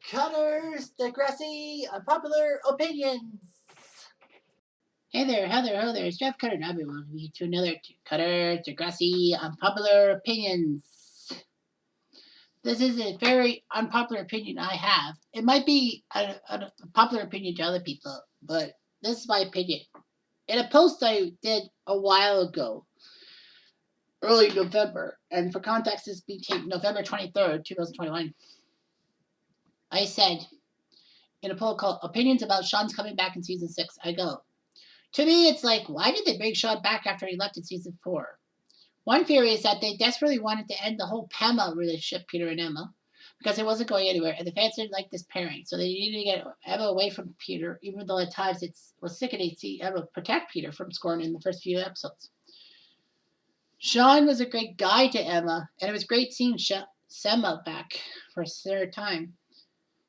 Cutters, Degrassi, Unpopular Opinions. Hey there, hello there, it's Jeff Cutter, and I'll be welcoming you to another Cutter, Degrassi, Unpopular Opinions. This is a very unpopular opinion I have. It might be a popular opinion to other people, but this is my opinion. In a post I did a while ago, early November, and for context, this being November 23rd, 2021, I said, in a poll called Opinions About Sean's Coming Back in Season 6, I go, to me, it's like, why did they bring Sean back after he left in Season 4? One theory is that they desperately wanted to end the whole Pamela relationship, Peter and Emma, because it wasn't going anywhere, and the fans didn't like this pairing, so they needed to get Emma away from Peter, even though at times it was sickening to see Emma protect Peter from scoring in the first few episodes. Sean was a great guy to Emma, and it was great seeing Emma back for a third time.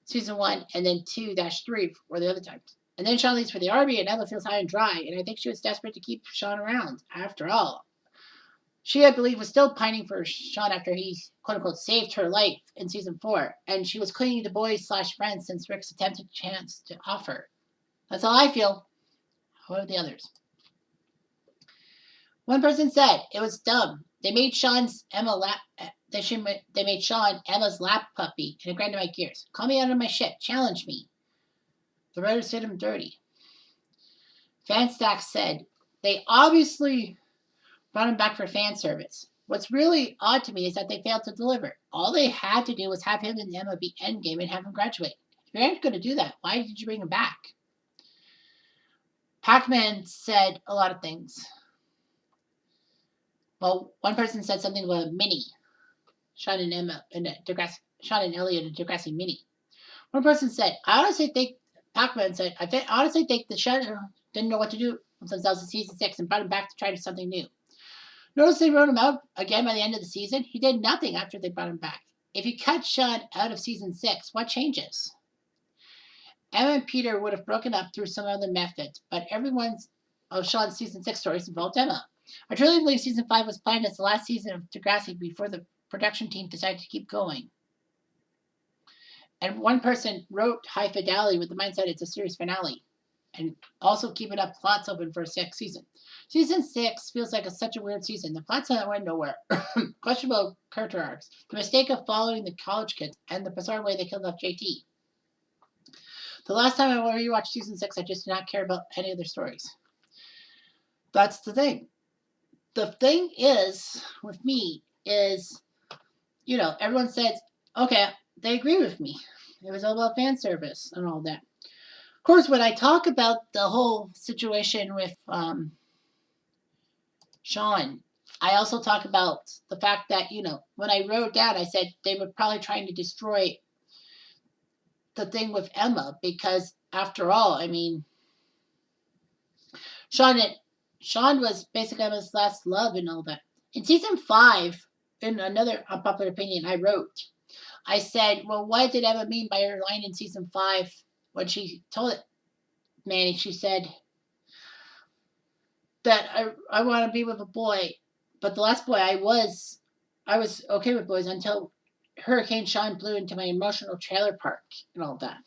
Season 1 and then 2-3 were the other times. And then Sean leaves for the army and Emma feels high and dry, and I think she was desperate to keep Sean around. After all, she, I believe, was still pining for Sean after he, quote-unquote, saved her life in Season 4, and she was clinging to boys/friends since Rick's attempted chance to offer. That's how I feel. How are the others? One person said it was dumb. They made Sean's Emma lap. They made Sean Emma's lap puppy, and it grinded my gears. Call me out of my shit. Challenge me. The writers did him dirty. Fanstack said they obviously brought him back for fan service. What's really odd to me is that they failed to deliver. All they had to do was have him and Emma be endgame and have him graduate. If you aren't going to do that, why did you bring him back? Pac-Man said a lot of things. Well, one person said something about a mini. Sean and Emma and Sean and Elliot and Degrassi mini. One person said, I honestly think Pac-Man said, I honestly think the show didn't know what to do with themselves in Season 6 and brought him back to try something new. Notice they wrote him out again by the end of the season. He did nothing after they brought him back. If you cut Sean out of Season 6, what changes? Emma and Peter would have broken up through some other method, but everyone's of Sean's Season 6 stories involved Emma. I truly believe Season 5 was planned as the last season of Degrassi before the production team decided to keep going. And one person wrote High Fidelity with the mindset it's a series finale, and also keeping up plots open for a 6th season. Season 6 feels like such a weird season. The plots went nowhere. Questionable character arcs. The mistake of following the college kids, and the bizarre way they killed off JT. The last time I rewatched Season 6, I just did not care about any of their stories. That's the thing. The thing is, with me, is, everyone says, okay, they agree with me. It was all about fan service and all that. Of course, when I talk about the whole situation with Sean, I also talk about the fact that, when I wrote down, I said they were probably trying to destroy the thing with Emma because, after all, I mean, Sean was basically Emma's last love and all that. In Season 5, in another unpopular opinion I wrote, I said, well, what did Emma mean by her line in Season 5 when she told Manny, she said that I want to be with a boy, but the last boy I was okay with boys until Hurricane Sean blew into my emotional trailer park and all that.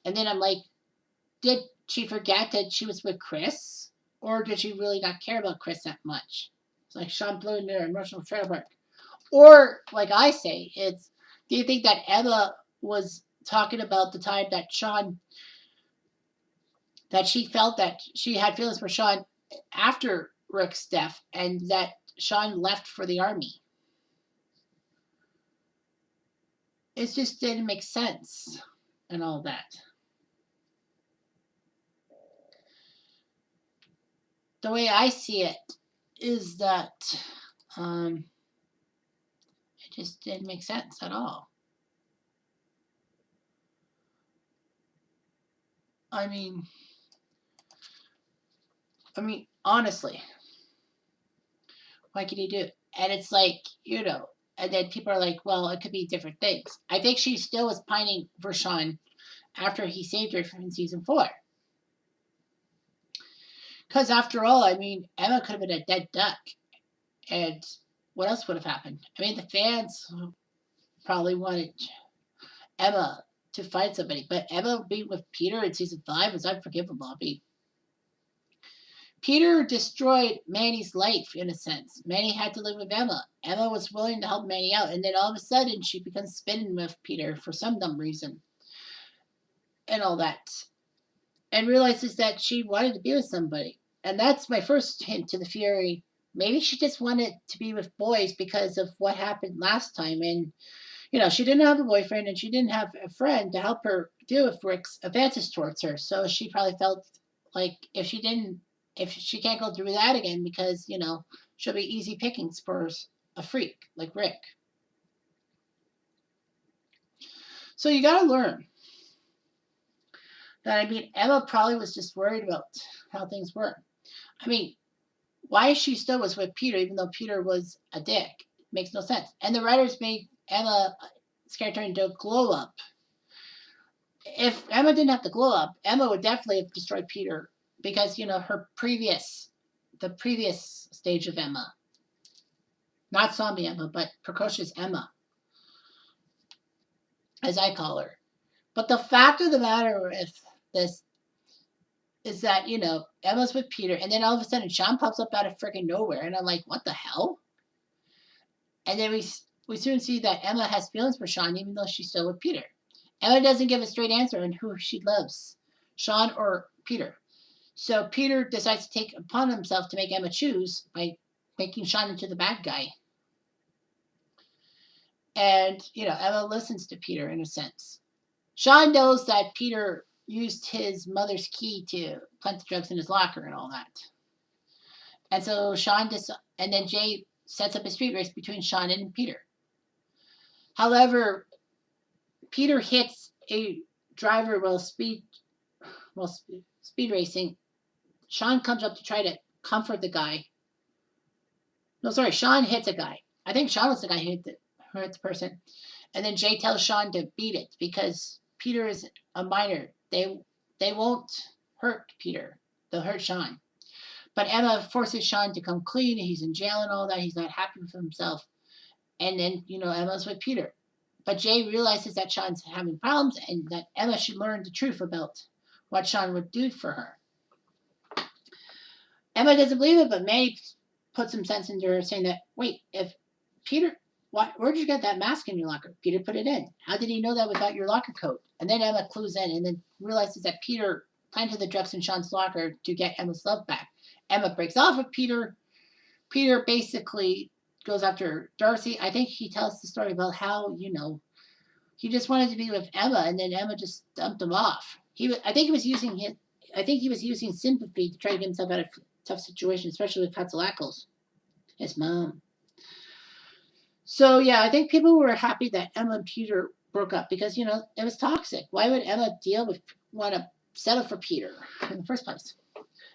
And then I'm like, did she forget that she was with Chris? Or did she really not care about Chris that much? It's like Sean blew into her emotional trailer park. Or, like I say, do you think that Emma was talking about the time that that she felt that she had feelings for Sean after Rick's death and that Sean left for the army? It just didn't make sense and all that. The way I see it is that it just didn't make sense at all. I mean, honestly, what can you do? And it's like, and then people are like, well, it could be different things. I think she still was pining for Sean after he saved her from Season 4. Because after all, I mean, Emma could have been a dead duck. And what else would have happened? I mean, the fans probably wanted Emma to find somebody. But Emma being with Peter in season 5 was unforgivable. I mean, Peter destroyed Manny's life in a sense. Manny had to live with Emma. Emma was willing to help Manny out, and then all of a sudden she becomes spinning with Peter for some dumb reason and all that. And realizes that she wanted to be with somebody. And that's my first hint to the theory. Maybe she just wanted to be with boys because of what happened last time. And, she didn't have a boyfriend and she didn't have a friend to help her deal with Rick's advances towards her. So she probably felt like if she can't go through that again because, she'll be easy pickings for a freak like Rick. So you got to learn that, Emma probably was just worried about how things were. I mean, why she still was with Peter, even though Peter was a dick, makes no sense. And the writers made Emma scared her into a glow up. If Emma didn't have to glow up, Emma would definitely have destroyed Peter because the previous stage of Emma, not zombie Emma, but precocious Emma, as I call her. But the fact of the matter with this is that Emma's with Peter, and then all of a sudden Sean pops up out of freaking nowhere, and I'm like, what the hell? And then we soon see that Emma has feelings for Sean, even though she's still with Peter. Emma doesn't give a straight answer on who she loves, Sean or Peter. So Peter decides to take upon himself to make Emma choose by making Sean into the bad guy. And, Emma listens to Peter in a sense. Sean knows that Peter used his mother's key to plant the drugs in his locker and all that. And so and then Jay sets up a street race between Sean and Peter. However, Peter hits a driver while speed racing. Sean comes up to try to comfort the guy. No, sorry, Sean hits a guy. I think Sean was the guy who hit the person. And then Jay tells Sean to beat it because Peter is a minor. They won't hurt Peter. They'll hurt Sean. But Emma forces Sean to come clean. He's in jail and all that. He's not happy with himself. And then, Emma's with Peter. But Jay realizes that Sean's having problems and that Emma should learn the truth about what Sean would do for her. Emma doesn't believe it, but May puts some sense into her, saying that, wait, if Peter, where'd you get that mask in your locker? Peter put it in. How did he know that without your locker code? And then Emma clues in and then realizes that Peter planted the drugs in Sean's locker to get Emma's love back. Emma breaks off with Peter. Peter basically goes after Darcy. I think he tells the story about how, he just wanted to be with Emma, and then Emma just dumped him off. I think he was using sympathy to try to get himself out of a tough situation, especially with Katsalakos, his mom. So yeah, I think people were happy that Emma and Peter broke up because it was toxic. Why would Emma want to settle for Peter in the first place?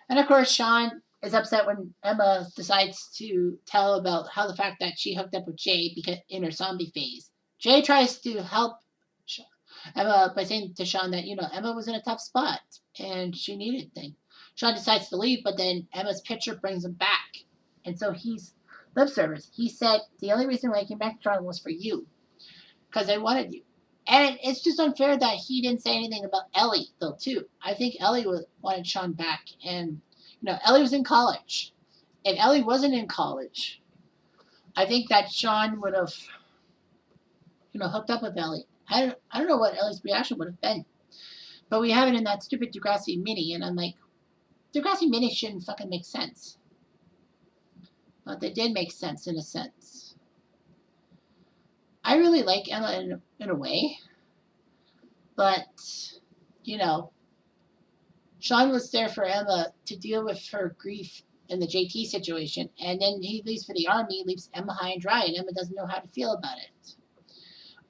And of course, Sean is upset when Emma decides to tell about how the fact that she hooked up with Jay because in her zombie phase. Jay tries to help Emma by saying to Sean that Emma was in a tough spot and she needed things. Sean decides to leave, but then Emma's picture brings him back, and so he's lip service. He said the only reason why I came back to Toronto was for you, because I wanted you. And it's just unfair that he didn't say anything about Ellie, though, too. I think Ellie wanted Sean back, and Ellie was in college. If Ellie wasn't in college, I think that Sean would have, hooked up with Ellie. I don't know what Ellie's reaction would have been, but we have it in that stupid Degrassi mini, and I'm like, Degrassi mini shouldn't fucking make sense, but they did make sense in a sense. I really like Emma in a way, but Sean was there for Emma to deal with her grief in the JT situation, and then he leaves for the army, leaves Emma high and dry, and Emma doesn't know how to feel about it.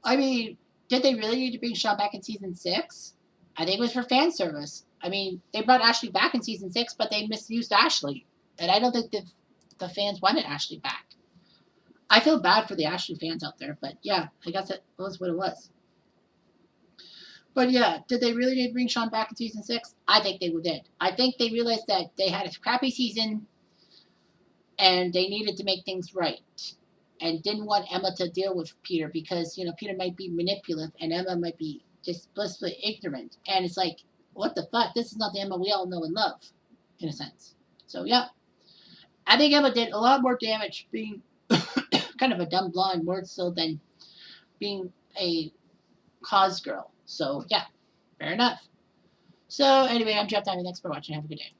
I mean, did they really need to bring Sean back in season 6? I think it was for fan service. I mean, they brought Ashley back in season 6, but they misused Ashley, and I don't think the fans wanted Ashley back. I feel bad for the Ashley fans out there, but yeah, I guess it was what it was. But yeah, did they really need to bring Sean back in season 6? I think they did. I think they realized that they had a crappy season and they needed to make things right. and didn't want Emma to deal with Peter because, Peter might be manipulative and Emma might be just blissfully ignorant. And it's like, what the fuck? This is not the Emma we all know and love, in a sense. So, yeah. I think Emma did a lot more damage being kind of a dumb blonde more so than being a cause girl. So, yeah. Fair enough. So, anyway, I'm Jeff Diamond. Thanks for watching. Have a good day.